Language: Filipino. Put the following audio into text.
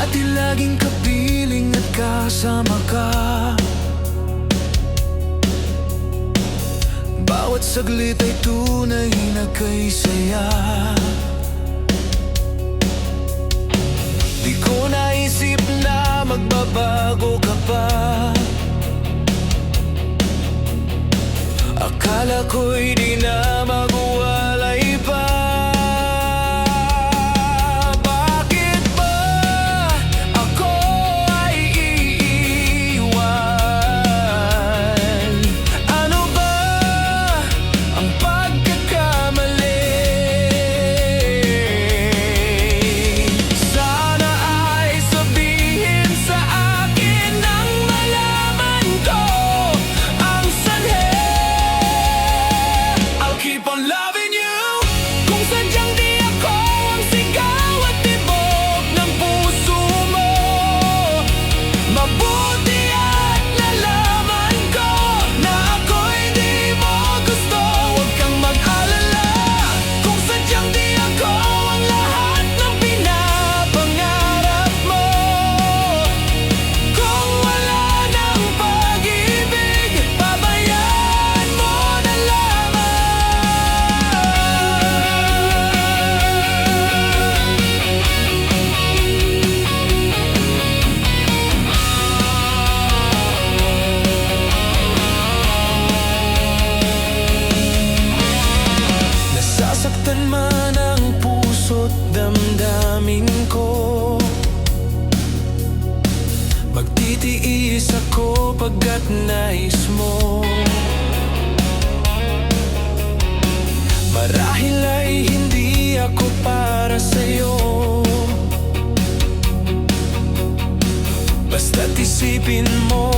Dati laging kapiling at kasama ka. Bawat saglit ay tunay na kay saya. Di ko naisip na magbabago ka pa. Akala ko'y di na magwalay pa. Bakit ba ako ay iiwan? Ano ba ang pagkakamali? Sana ay sabihin sa akin nang malaman ko ang sanhi. Keep on loving you. Kung sadyang di ako ang sigaw at tibok ng puso mo, mabuti at nalaman ko na ako'y di mo gusto. Huwag kang mag-alala. Kung sadyang di ako ang lahat ng pinapangarap mo, kung wala ng pag-ibig, pabayaan mo na lamang. Nasasaktan man ang puso't damdamin ko, magtitiis ako pagkat nais mo. Marahil ay hindi ako para sa'yo, basta't isipin mo